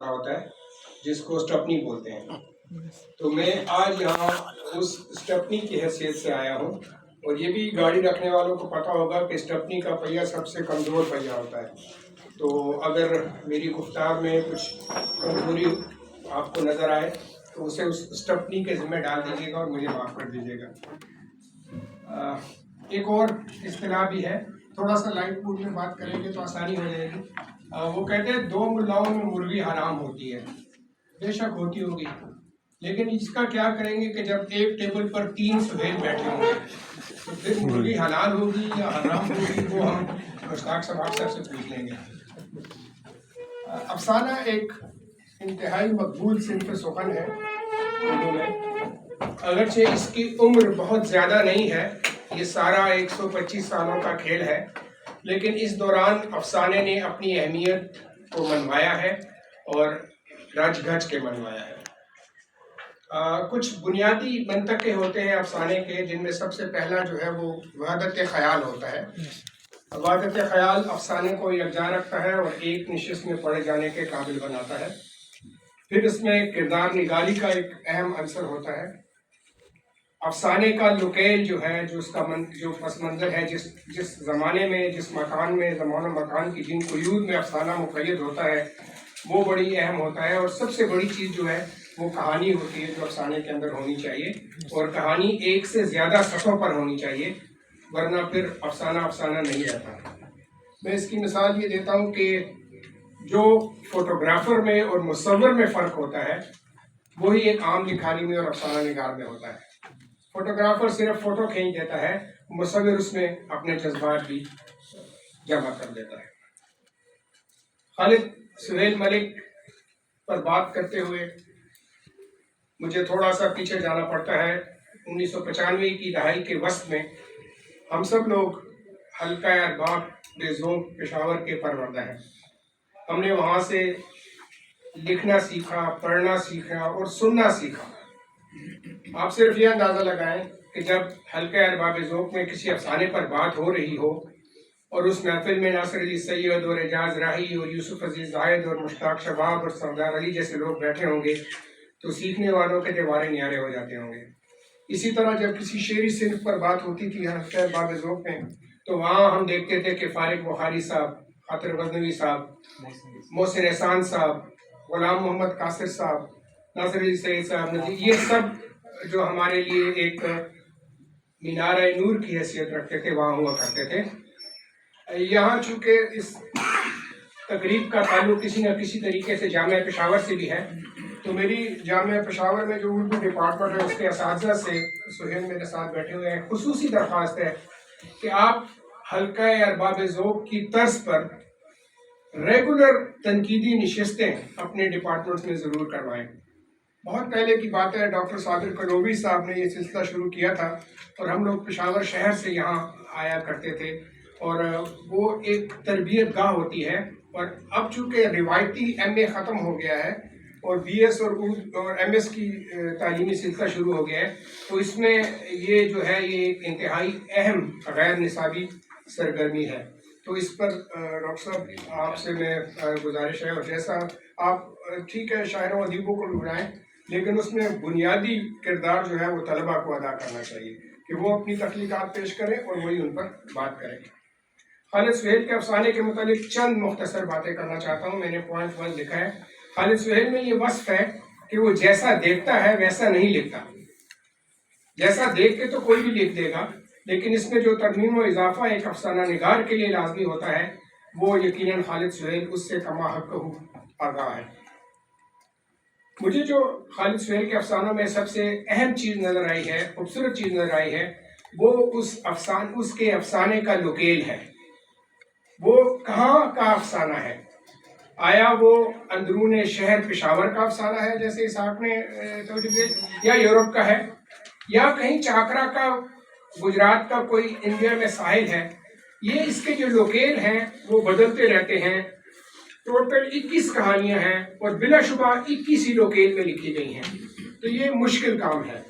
ہوتا ہے جس کو اسٹپنی بولتے ہیں. تو میں آج یہاں اس اسٹپنی کی حیثیت سے آیا ہوں، اور یہ بھی گاڑی رکھنے والوں کو پتہ ہوگا کہ اسٹپنی کا پہیہ سب سے کمزور پہیہ ہوتا ہے. تو اگر میری گفتار میں کچھ کمزوری آپ کو نظر آئے تو اسے اس اسٹپنی کے ذمہ ڈال دیجیے گا اور مجھے معاف کر دیجیے گا. ایک اور اصطلاح بھی ہے، تھوڑا سا لائٹ موڈ میں بات کریں گے تو آسانی ہو جائے گی. وہ کہتے ہیں 2 ملاؤں میں مرغی حرام ہوتی ہے. بے شک ہوتی ہوگی، لیکن اس کا کیا کریں گے کہ جب ایک ٹیبل پر 3 سہیل بیٹھے ہوں گے تو پھر مرغی حلال ہوگی یا حرام ہوگی وہ ہم مشتاق صاحب سے پوچھ لیں گے. افسانہ ایک انتہائی مقبول صنف سخن ہے اردو میں، اگرچہ اس کی عمر بہت زیادہ نہیں ہے، یہ سارا 125 سالوں کا کھیل ہے، لیکن اس دوران افسانے نے اپنی اہمیت کو منوایا ہے اور رج گج کے منوایا ہے. کچھ بنیادی منطقے ہوتے ہیں افسانے کے، جن میں سب سے پہلا جو ہے وہ وحدت خیال ہوتا ہے. وحدت خیال افسانے کو یکجا رکھتا ہے اور ایک نشست میں پڑھے جانے کے قابل بناتا ہے. پھر اس میں کردار نگاری کا ایک اہم عنصر ہوتا ہے. افسانے کا لکیل جو ہے، جو اس کا جو پس منظر ہے، جس زمانے میں، جس مکان میں، زمان و مکان کی جن قیود میں افسانہ مقید ہوتا ہے وہ بڑی اہم ہوتا ہے. اور سب سے بڑی چیز جو ہے وہ کہانی ہوتی ہے جو افسانے کے اندر ہونی چاہیے، اور کہانی ایک سے زیادہ سطحوں پر ہونی چاہیے، ورنہ پھر افسانہ افسانہ نہیں رہتا. میں اس کی مثال یہ دیتا ہوں کہ جو فوٹوگرافر میں اور مصور میں فرق ہوتا ہے وہی ایک عام لکھاری میں اور افسانہ نگار میں ہوتا ہے. فوٹوگرافر صرف فوٹو کھینچ دیتا ہے، مصور اس میں اپنے جذبات بھی جمع کر دیتا ہے. خالد سہیل ملک پر بات کرتے ہوئے مجھے تھوڑا سا پیچھے جانا پڑتا ہے. 1995 کی دہائی کے وسط میں ہم سب لوگ حلقہ ارباب بے ذوق پشاور کے پروردہ ہیں. ہم نے وہاں سے لکھنا سیکھا، پڑھنا سیکھا اور سننا سیکھا. آپ صرف یہ اندازہ لگائیں کہ جب حلقہ ارباب ذوق میں کسی افسانے پر بات ہو رہی ہو اور اس محفل میں ناصر علی سید اور اعجاز راہی اور یوسف عزیز زاہد اور مشتاق شباب اور سردار علی جیسے لوگ بیٹھے ہوں گے تو سیکھنے والوں کے دیوارے نیارے ہو جاتے ہوں گے. اسی طرح جب کسی شعری صنف پر بات ہوتی تھی حلقہ ارباب ذوق میں تو وہاں ہم دیکھتے تھے کہ فارغ بخاری صاحب، خاطر غزنوی صاحب، محسن احسان صاحب، غلام محمد قاصر صاحب، ناصر علی سید صاحب، یہ سب جو ہمارے لیے ایک مینارہ نور کی حیثیت رکھتے تھے وہاں ہوا کرتے تھے. یہاں چونکہ اس تقریب کا تعلق کسی نہ کسی طریقے سے جامعہ پشاور سے بھی ہے، تو میری جامعہ پشاور میں جو اردو ڈپارٹمنٹ ہے اس کے اساتذہ سے، سہیل میرے ساتھ بیٹھے ہوئے ہیں، خصوصی درخواست ہے کہ آپ حلقہ ارباب ذوق کی طرز پر ریگولر تنقیدی نشستیں اپنے ڈپارٹمنٹ میں ضرور کروائیں. بہت پہلے کی بات ہے، ڈاکٹر صابر قلوبی صاحب نے یہ سلسلہ شروع کیا تھا اور ہم لوگ پشاور شہر سے یہاں آیا کرتے تھے، اور وہ ایک تربیت گاہ ہوتی ہے. اور اب چونکہ روایتی ایم اے ختم ہو گیا ہے اور بی ایس اور ایم ایس کی تعلیمی سلسلہ شروع ہو گیا ہے، تو اس میں یہ جو ہے یہ ایک انتہائی اہم غیر نصابی سرگرمی ہے. تو اس پر ڈاکٹر صاحب آپ سے میں گزارش ہے، اور جیسا آپ ٹھیک ہے شاعروں و ادیبوں کو بھی بلائیں، لیکن اس میں بنیادی کردار جو ہے وہ طلباء کو ادا کرنا چاہیے کہ وہ اپنی تخلیقات پیش کریں اور وہی ان پر بات کریں. خالد سہیل کے افسانے کے متعلق چند مختصر باتیں کرنا چاہتا ہوں. میں نے پوائنٹ 1 لکھا ہے. خالد سہیل میں یہ وصف ہے کہ وہ جیسا دیکھتا ہے ویسا نہیں لکھتا. جیسا دیکھ کے تو کوئی بھی لکھ دے گا، لیکن اس میں جو ترمیم و اضافہ ایک افسانہ نگار کے لیے لازمی ہوتا ہے وہ یقیناً خالد سہیل اس سے کما حق آگاہ ہے. مجھے جو خالد سہیل کے افسانوں میں سب سے اہم چیز نظر آئی ہے، خوبصورت چیز نظر آئی ہے، وہ اس کے افسانے کا لکیل ہے. وہ کہاں کا افسانہ ہے؟ آیا وہ اندرون شہر پشاور کا افسانہ ہے جیسے اسحاق نے یا یورپ کا ہے، یا کہیں چاکرا کا، گجرات کا کوئی انڈیا میں ساحل ہے؟ یہ اس کے جو لوکیل ہیں وہ بدلتے رہتے ہیں. ٹوٹل 21 کہانیاں ہیں اور بلا شبہ 21 ہی لوکیل میں لکھی گئی ہیں. تو یہ مشکل کام ہے.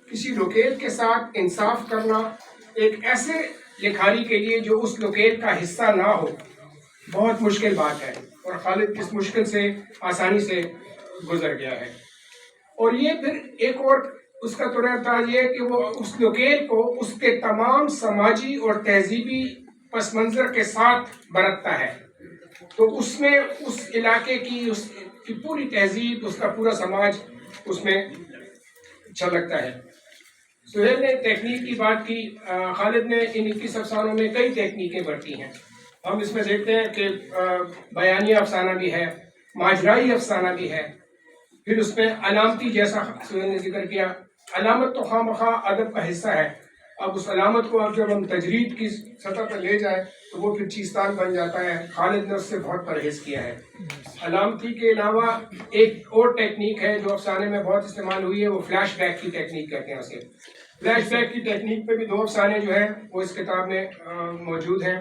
کسی لوکیل کے ساتھ انصاف کرنا ایک ایسے لکھاری کے لیے جو اس لوکیل کا حصہ نہ ہو بہت مشکل بات ہے. اور خالد کس مشکل سے آسانی سے گزر گیا ہے. اور یہ پھر ایک اور اس کا طریقہ یہ کہ وہ اس لوکیل کو اس کے تمام سماجی اور تہذیبی پس منظر کے ساتھ برتتا ہے. تو اس میں اس علاقے کی اس کی پوری تہذیب، اس کا پورا سماج اس میں چھلکتا ہے. سہیل نے تکنیک کی بات کی. خالد نے ان 21 افسانوں میں کئی تکنیکیں برتی ہیں. ہم اس میں دیکھتے ہیں کہ بیانیہ افسانہ بھی ہے، ماجرائی افسانہ بھی ہے، پھر اس میں علامتی، جیسا سہیل نے ذکر کیا، علامت تو خواہ مخواہ ادب کا حصہ ہے. اب اس علامت کو اب جب ہم تجرید کی سطح پر لے جائیں تو وہ پھر چیستان بن جاتا ہے. خالد نے اس سے بہت پرہیز کیا ہے. علامتی کے علاوہ ایک اور ٹیکنیک ہے جو افسانے میں بہت استعمال ہوئی ہے، وہ فلیش بیک کی ٹیکنیک کہتے ہیں اسے. فلیش بیک کی ٹیکنیک پہ بھی 2 افسانے جو ہیں وہ اس کتاب میں موجود ہیں.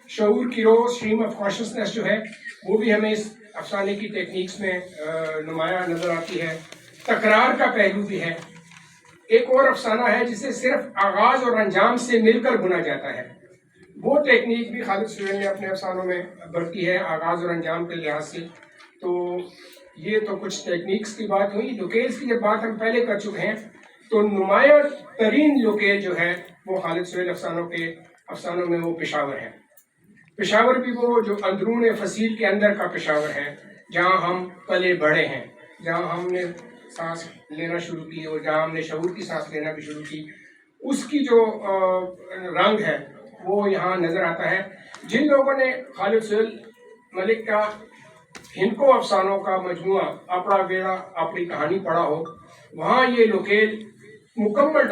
شعور کی رو، اسٹریم آف کانشسنس جو ہے وہ بھی ہمیں اس افسانے کی ٹیکنیکس میں نمایاں نظر آتی ہے. تکرار کا پہلو بھی ہے. ایک اور افسانہ ہے جسے صرف آغاز اور انجام سے مل کر بنا جاتا ہے. وہ ٹیکنیک بھی خالد سہیل نے اپنے افسانوں میں برتی ہے آغاز اور انجام کے لحاظ سے. تو یہ تو کچھ ٹیکنیکس کی بات ہوئی. لوکیلز کی جب بات ہم پہلے کر چکے ہیں تو نمایاں ترین لوکیل جو ہے وہ خالد سہیل افسانوں میں وہ پشاور ہے. پشاور بھی وہ جو اندرون فصیل کے اندر کا پشاور ہے، جہاں ہم پلے بڑھے ہیں، جہاں ہم نے سانس لینا شروع کی اور جہاں ہم نے شعور کی سانس لینا بھی شروع کی. اس کی جو رنگ ہے وہ یہاں نظر آتا ہے. جن لوگوں نے خالد سہیل ملک کا ہندکو افسانوں کا مجموعہ اپڑا بیڑا اپنی کہانی پڑھا ہو، وہاں یہ لوکیل مکمل